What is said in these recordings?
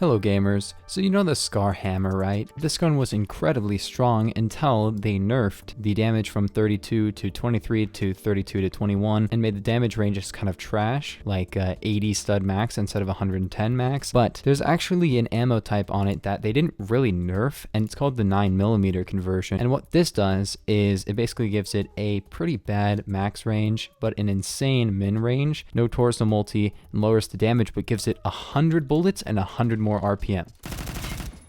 Hello gamers, so you know the Scar Hammer, right? This gun was incredibly strong until they nerfed the damage from 32 to 23 to 32 to 21 and made the damage ranges kind of trash, like 80 stud max instead of 110 max. But there's actually an ammo type on it that they didn't really nerf, and it's called the 9mm conversion. And what this does is it basically gives it a pretty bad max range, but an insane min range, no torso multi, and lowers the damage, but gives it 100 bullets and 100 more RPM.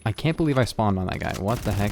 I can't believe I spawned on that guy. What the heck?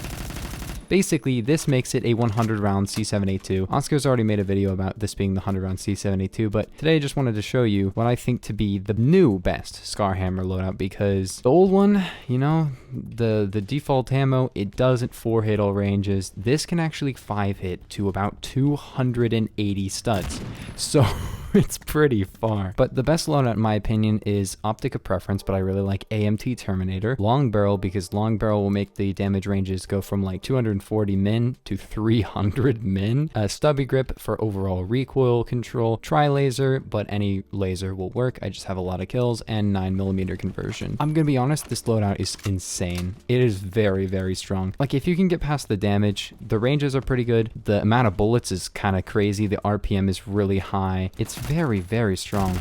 Basically, this makes it a 100 round C7A2. Oscar's already made a video about this being the 100 round C7A2, but today I just wanted to show you what I think to be the new best Scar Hammer loadout, because the old one, you know, the default ammo, it doesn't 4-hit all ranges. This can actually 5-hit to about 280 studs. So it's pretty far. But the best loadout in my opinion is optic of preference, but I really like AMT Terminator. Long barrel, because long barrel will make the damage ranges go from like 240 min to 300 min. Stubby grip for overall recoil control. Tri laser, but any laser will work. I just have a lot of kills, and 9mm conversion. I'm gonna be honest, this loadout is insane. It is very, very strong. Like if you can get past the damage, the ranges are pretty good. The amount of bullets is kind of crazy. The RPM is really high. It's very, very strong.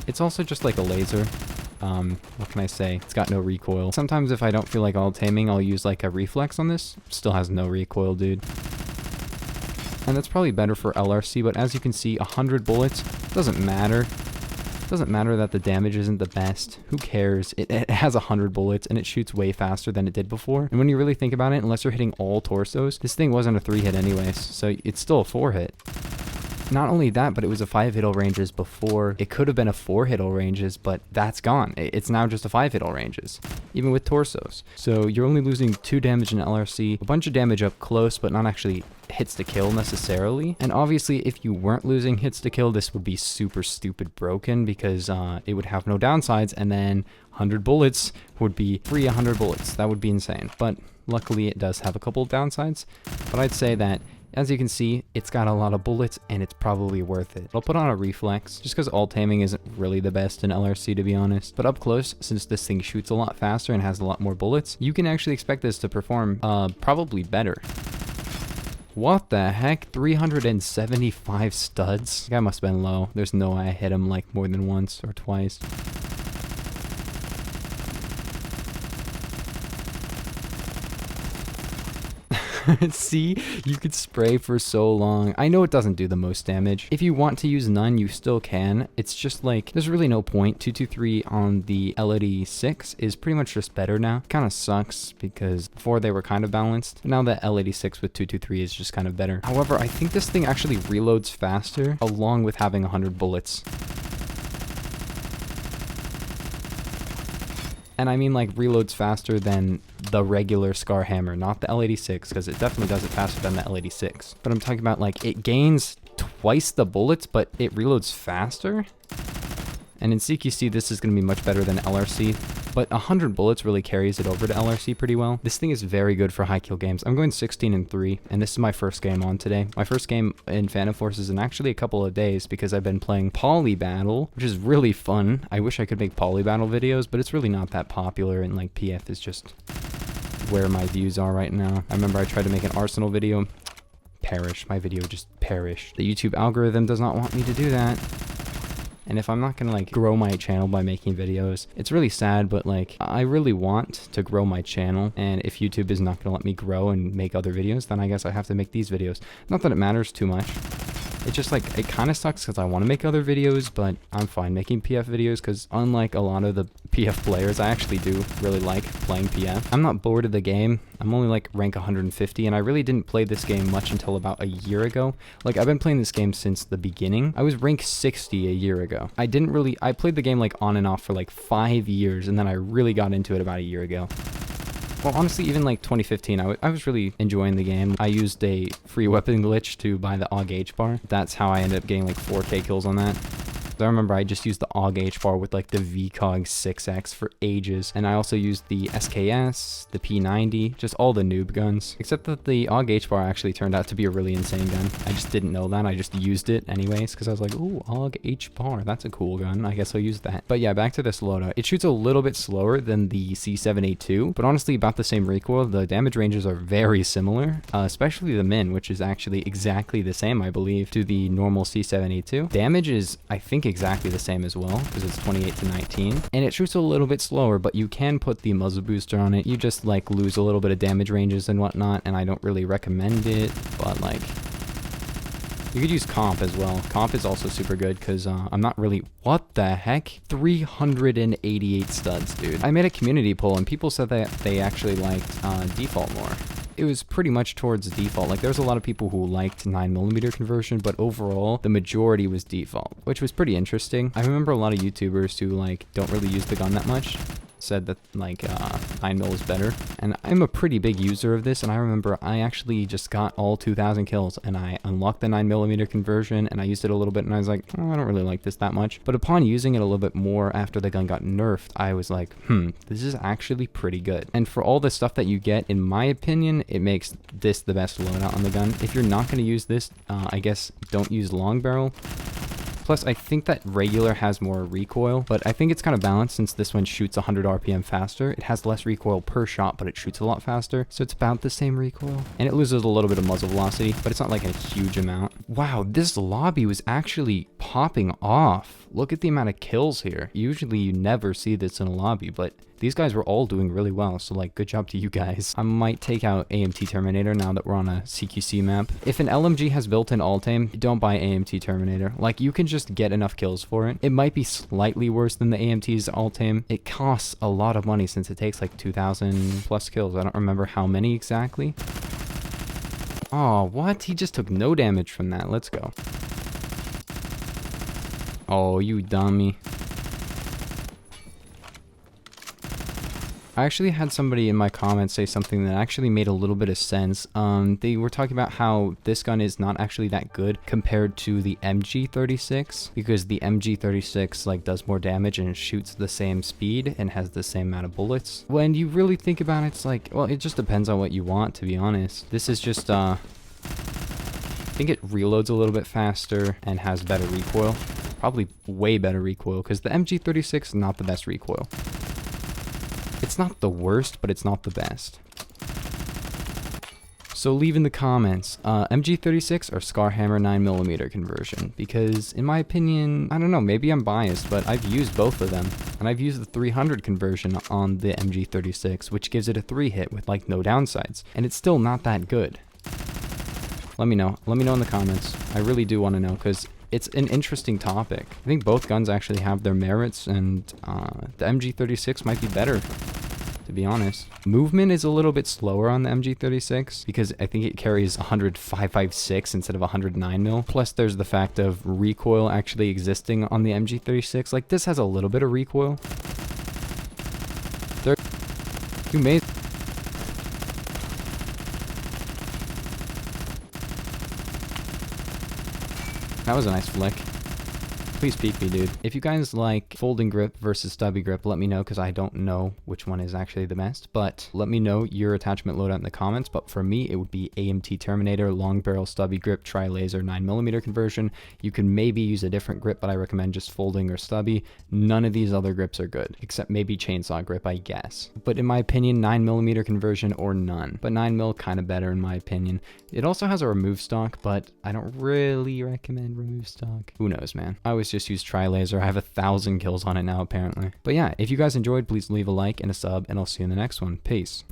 It's also just like a laser. What can I say? It's got no recoil. Sometimes if I don't feel like all taming, I'll use like a reflex on this. Still has no recoil, dude. And that's probably better for LRC, but as you can see, 100 bullets doesn't matter. Doesn't matter that the damage isn't the best. Who cares? It has 100 bullets and it shoots way faster than it did before. And when you really think about it, unless you're hitting all torsos, this thing wasn't a 3-hit anyways, so it's still a 4-hit. Not only that, but it was a 5-hit all ranges before. It could have been a 4-hit all ranges, but that's gone. It's now just a 5-hit all ranges, even with torsos. So you're only losing 2 damage in LRC, a bunch of damage up close, but not actually hits to kill necessarily. And obviously, if you weren't losing hits to kill, this would be super stupid broken, because it would have no downsides, and then 100 bullets would be free 100 bullets. That would be insane. But luckily, it does have a couple of downsides. But I'd say that, as you can see, it's got a lot of bullets and it's probably worth it. I'll put on a reflex just because all taming isn't really the best in LRC, to be honest. But up close, since this thing shoots a lot faster and has a lot more bullets, you can actually expect this to perform probably better. What the heck? 375 studs? That guy must have been low. There's no way I hit him like more than once or twice. See, you could spray for so long. I know it doesn't do the most damage. If you want to use none, you still can. It's just like, there's really no point. 223 on the L86 is pretty much just better now. Kind of sucks because before they were kind of balanced. Now the L86 with 223 is just kind of better. However, I think this thing actually reloads faster along with having 100 bullets. And I mean like reloads faster than the regular Scar Hammer, not the L86, because it definitely does it faster than the L86. But I'm talking about like it gains twice the bullets, but it reloads faster. And in CQC, this is going to be much better than LRC, but 100 bullets really carries it over to LRC pretty well. This thing is very good for high kill games. I'm going 16-3, and this is my first game on today. My first game in Phantom Forces in actually a couple of days, because I've been playing Poly Battle, which is really fun. I wish I could make Poly Battle videos, but it's really not that popular, and like PF is just where my views are right now. I remember I tried to make an Arsenal video. Perish. My video just perished. The YouTube algorithm does not want me to do that. And if I'm not gonna like grow my channel by making videos, it's really sad, but like I really want to grow my channel, and if YouTube is not gonna let me grow and make other videos, then I guess I have to make these videos. Not that it matters too much. It's just like, it kind of sucks because I want to make other videos, but I'm fine making PF videos because unlike a lot of the PF players, I actually do really like playing PF. I'm not bored of the game. I'm only like rank 150, and I really didn't play this game much until about a year ago. Like I've been playing this game since the beginning. I was rank 60 a year ago. I played the game like on and off for like 5 years, and then I really got into it about a year ago. Well, honestly, even like 2015, I was really enjoying the game. I used a free weapon glitch to buy the AUG H bar. That's how I ended up getting like 4K kills on that. I remember I just used the AUG H-bar with like the VCOG 6X for ages. And I also used the SKS, the P90, just all the noob guns. Except that the AUG H-bar actually turned out to be a really insane gun. I just didn't know that. I just used it anyways because I was like, ooh, AUG H-bar, that's a cool gun. I guess I'll use that. But yeah, back to this loadout. It shoots a little bit slower than the C7A2, but honestly about the same recoil. The damage ranges are very similar, especially the min, which is actually exactly the same, I believe, to the normal C7A2. Damage is, I think, exactly the same as well, because it's 28 to 19, and it shoots a little bit slower, but you can put the muzzle booster on it. You just like lose a little bit of damage ranges and whatnot, and I don't really recommend it, but like, you could use comp as well. Comp is also super good because I'm not really... What the heck? 388 studs, dude. I made a community poll and people said that they actually liked default more. It was pretty much towards default. Like, there's a lot of people who liked 9mm conversion, but overall, the majority was default, which was pretty interesting. I remember a lot of YouTubers who, like, don't really use the gun that much said that like 9mm is better, and I'm a pretty big user of this, and I remember I actually just got all 2,000 kills and I unlocked the 9mm conversion and I used it a little bit and I was like, oh, I don't really like this that much. But upon using it a little bit more after the gun got nerfed, I was like, this is actually pretty good. And for all the stuff that you get, in my opinion, it makes this the best loadout on the gun. If you're not going to use this, I guess don't use long barrel. Plus, I think that regular has more recoil, but I think it's kind of balanced since this one shoots 100 RPM faster. It has less recoil per shot, but it shoots a lot faster, so it's about the same recoil. And it loses a little bit of muzzle velocity, but it's not like a huge amount. Wow, this lobby was actually popping off. Look at the amount of kills here. Usually you never see this in a lobby, but these guys were all doing really well, so like, good job to you guys. I might take out AMT Terminator now that we're on a CQC map. If an LMG has built-in alt-aim, don't buy AMT Terminator. Like, you can just get enough kills for it. It might be slightly worse than the AMT's alt-aim. It costs a lot of money since it takes like 2,000 plus kills. I don't remember how many exactly. Oh, what? He just took no damage from that. Let's go. Oh, you dummy. I actually had somebody in my comments say something that actually made a little bit of sense. They were talking about how this gun is not actually that good compared to the MG36, because the MG36 like does more damage and it shoots the same speed and has the same amount of bullets. When you really think about it, it's like, well, it just depends on what you want, to be honest. This is just, I think it reloads a little bit faster and has better recoil. Probably way better recoil, because the MG36 is not the best recoil. It's not the worst, but it's not the best. So leave in the comments, MG36 or Scar HAMR 9mm conversion, because in my opinion, I don't know, maybe I'm biased, but I've used both of them, and I've used the 300 conversion on the MG36, which gives it a 3-hit with like no downsides, and it's still not that good. Let me know in the comments. I really do want to know, because it's an interesting topic. I think both guns actually have their merits, and the MG36 might be better, to be honest. Movement is a little bit slower on the MG36 because I think it carries 105.56 instead of 109mm. Plus, there's the fact of recoil actually existing on the MG36. Like, this has a little bit of recoil. You may... That was a nice flick. Please peek me, dude. If you guys like folding grip versus stubby grip, let me know, because I don't know which one is actually the best. But let me know your attachment loadout in the comments. But for me, it would be AMT Terminator, long barrel stubby grip, tri-laser, 9mm conversion. You can maybe use a different grip, but I recommend just folding or stubby. None of these other grips are good, except maybe chainsaw grip, I guess. But in my opinion, 9mm conversion or none. But 9mm kind of better in my opinion. It also has a remove stock, but I don't really recommend remove stock. Who knows, man. I always just use tri-laser. I have 1,000 kills on it now, apparently. But yeah, if you guys enjoyed, please leave a like and a sub, and I'll see you in the next one. Peace.